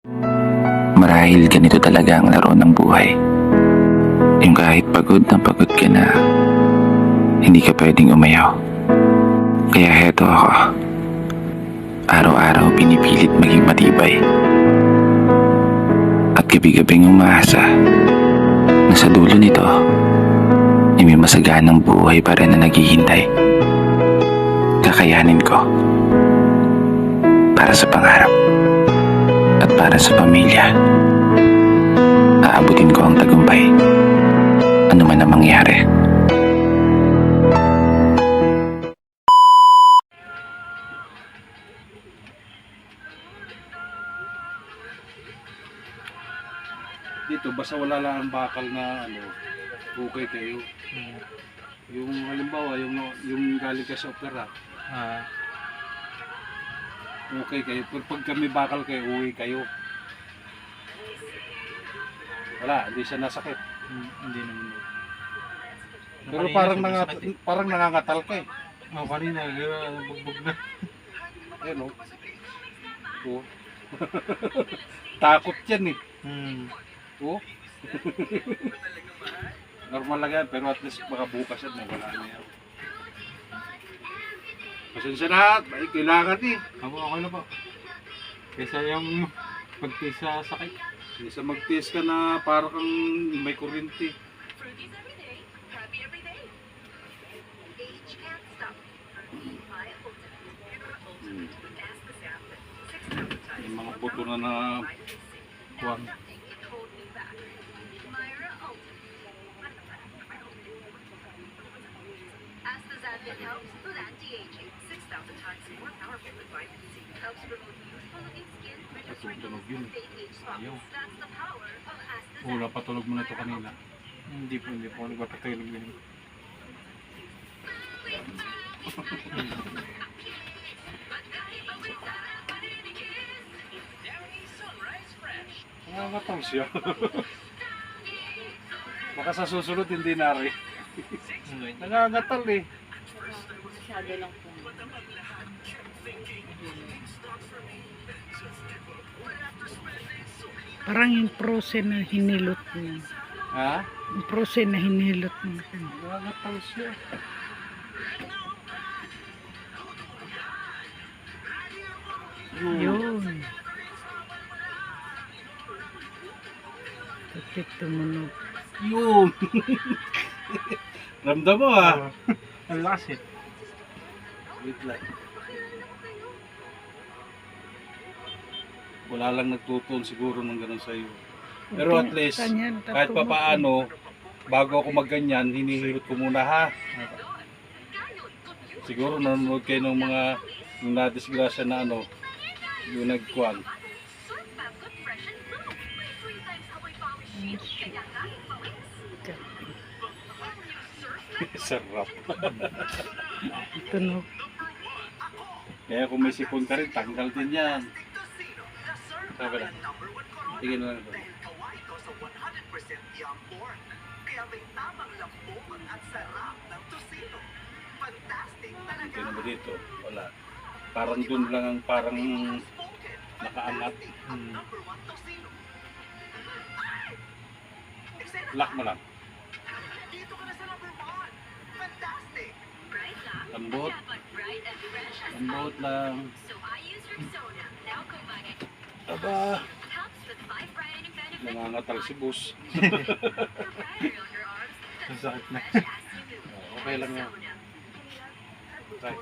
Marahil ganito talaga ang laro ng buhay. Yung kahit pagod ka na, hindi ka pwedeng umayaw. Kaya heto ako. Araw-araw pinipilit maging matibay. At gabi-gabing umaasa na sa dulo nito ay may masaganang buhay pa rin na naghihintay. Kakayanin ko para sa pangarap at para sa pamilya. Aabutin ko ang tagumpay, ano man ang mangyari. Dito basta wala lang ang bakal na okay kayo. Yung halimbawa yung galing ka sa opera, okay kayo. Pero pag kami bakal kayo, uwi kayo. Wala, hindi siya nasakit. Hindi naman. Pero parang nangangatal ka eh. Kanina, bugbog na. Ayun o. Oh. Takot yan eh. Oh. Normal lang yan, pero at least baka bukas yan, wala na yan. Pasensya na, may kailangan eh. Okay na po. Kaysa yung pagtiis sa sakit. Kaysa mag-test ka na para kang may kuryente. Yung mga buto na kuwang. Astaxanthin helps with anti-aging, 6,000 times more powerful than vitamin C. Helps promote youthful looking skin, reduce Patulog wrinkles, yun. and fade age spots. That's the power of astaxanthin. Wala, patulog mo na ito kanina. Hindi po ako nagpapatulog din. Nangangatal siya. Baka sa susunod hindi na rin. Nangangatal eh. Masyado lang po. Parang yung frozen na hinilot mo. Ha? Yung frozen na hinilot mo. Nangangatal siya. Yun. Tapit tumunog. Yun. Ramdam mo ha. Ang lakas eh. Wait lang. Wala lang nagtutun siguro ng ganun sa'yo. Pero at least, Kanyan, kahit pa paano, bago ako magganyan, hinihilot ko muna ha. Siguro nanonood kayo ng mga yung nadisgrasya na yung nagkuhan. Sarap. Tunog. Kaya kung may sipon ka rin, tanggal din yan. Sabi lang. Tingin na lang ito. Tingin mo dito. Wala. Parang dun lang ang parang nakaangat. Lock mo lang. Lambot. Lambot lang. Aba. Nangangatal si boss. Ang sakit na. Okay lang yan. Okay.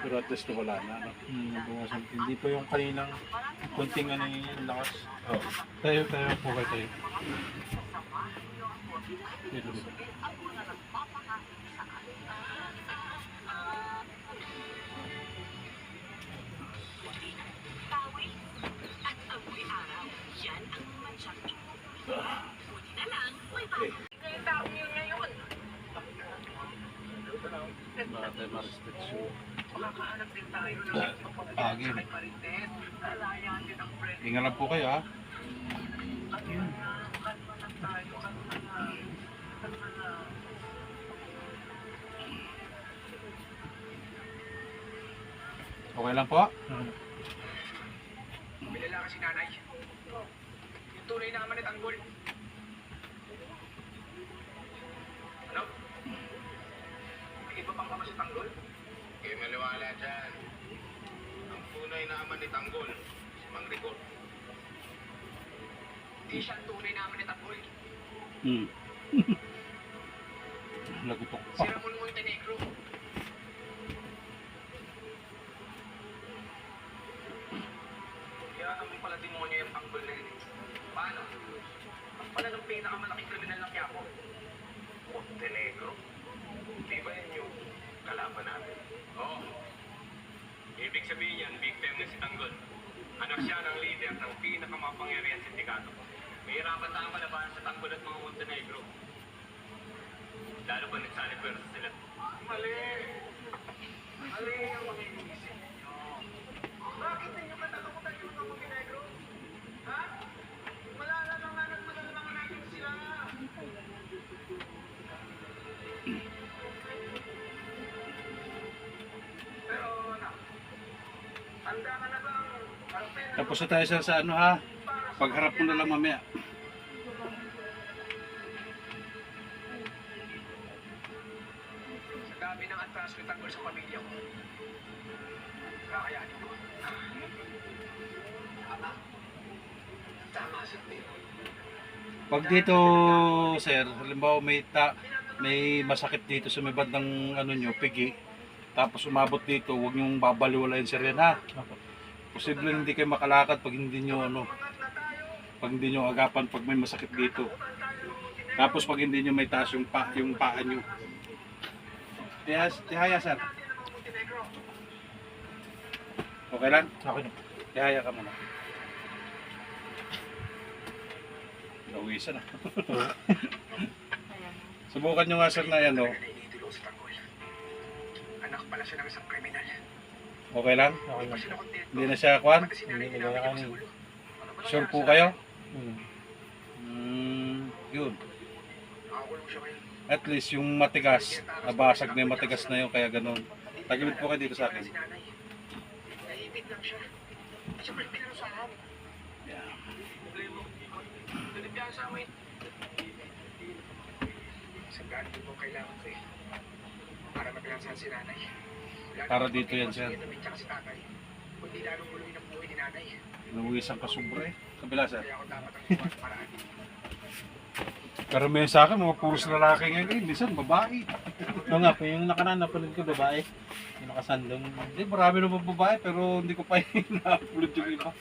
Pero at least wala na. Bumasan. Hindi po yung kaninang kunting yung lakas. Oh. Tayo po kayo tayo. Dito, dito. Okay. Batay ma-restriction. Agin. Ingat lang po kayo ha. Okay lang po? Bilala kasi nanay. Yung tunay na ama ni Tanggol. Ano? May iba pang ama si Tanggol? Eh, maliwala dyan. Ang tunay na ama ni Tanggol, si Mang Rigor. Di siya ang tunay na ama ni Tanggol. Hmm. Nagutok Si pa. Ramon Montenegro. Kaya naman pala demonyo yung Tanggol na yun. Paano? Ang pala ng pinakamalaking kriminal ng Quiapo. Montenegro. Di ba yan yung kalaban natin? Oo. Ibig sabihin yan, victim na si Tanggol. Anak siya ng leader ng pinakamapangyarihan sindikato. Mahirapan tayong malabanan sa Tanggol at mga Montenegro. Lalo pa nagsalipwersa sila. Mali! Mali ang mga inisip niyo. Bakit ninyo katatakutan yung mga Montenegro? Ha? Malalamangan at malalamangan natin sila. Pero na, tanda ka na bang harapin ang Tapos na tayo sir sa ano ha? Pagharap mo na lang mamaya. sa dami ng atras ni Tanggol sa pamilya ko? Kakayanin ko. Ama, tama sa Tino. Pag dito sir, halimbawa may masakit dito sa may bandang ano nyo, pigi. Tapos umabot dito, huwag nyong babaliwalayin sir yan ha. Posible hindi kayo makalakad pag hindi nyo ano, pag hindi nyo agapan pag may masakit dito. Tapos pag hindi nyo may taas yung paa nyo. Tihaya sir. Okay lang? Okay na. Tihaya ka muna. Nawisan na. Subukan nyo nga sir na yan o. Iniidolo sa Tanggol. Anak pala siya ng isang kriminal. Okay lang? Hindi pa sila kontento. Hindi na siya kwan? Pati sinanay niya namin yung sa ulo. Sure po kayo? Yun. Nakakulong siya ngayon. At least yung matigas, nabasag na yung matigas na yun, kaya ganun. Tagilid po kayo dito sa akin. Si nanay. Naibig lang siya. Siyempre, pinarusahan. Yeah. Problema ko, Ikot. Tulipyan sa amin. Sa ganito mo kailangan ko eh. Para mapilansahan si nanay. Lalo Para na dito yan, kung sir. si Edwin tsaka si tatay. Kundi lalong buluin ang buhay ni nanay. Inuwisan ka sobre. Kabila sir. Kaya ako dapat ang iwan paraan. Pero may sa akin, mga puros lalaki ngayon. Minsan, babae. Oo nga po, yung nakaraan napanood ko babae. Yung nakasandong. Hindi, marami naman babae, pero hindi ko pa na-upload yung iba.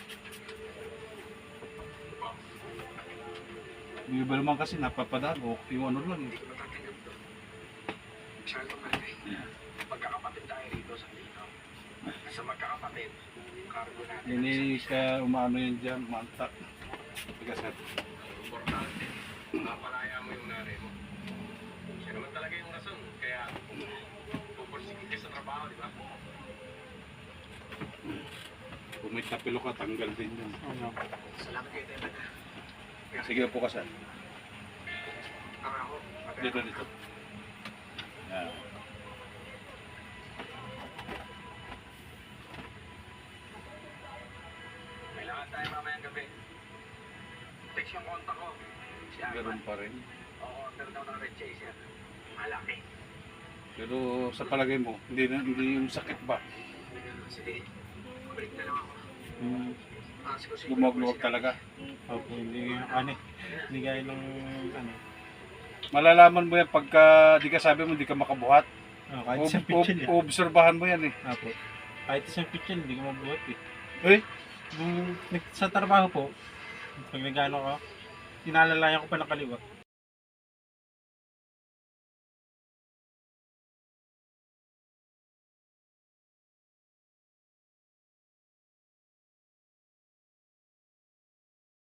Yung iba naman kasi napapadaan, o yung ano lang. Hindi ko matatanggap to. Masyado nanay. Magkakapatid tayo rito sa dito. Sa magkakapatid, yung cargo natin. Hindi ka umano yan dyan, mantak. Tiga sir. Importante. Mapalaya mo yung nanay mo. Siya naman talaga yung rason. Kaya, pupursigin ka sa trabaho, di ba? Kung may tapilo ka, tanggal din yun. Salamat kayo, Teban. Sige po ka sir. Ang ako. Dito, dito. Yan. Kailangan tayo mamayang gabi. Text yung kontak ko. Si Ganun Arman. pa rin. O-order daw ng red chaser. Malaki. Pero sa palagay mo, hindi yung sakit ba? Sige. Balik na lang ako. Ask ko si Lumog-log talaga. Opo, hindi ano hindi gaya ng ano. Malalaman mo yan pagka di ka sabi mo, di ka makabuhat. Kahit isang pitchin eh. Obserbahan mo yan eh. Opo. Kahit isang pitchin, hindi ko mabuhat eh. Eh, Nung sa trabaho po, pag nag-ano ko, tinalalayan ko pa ng kaliwa.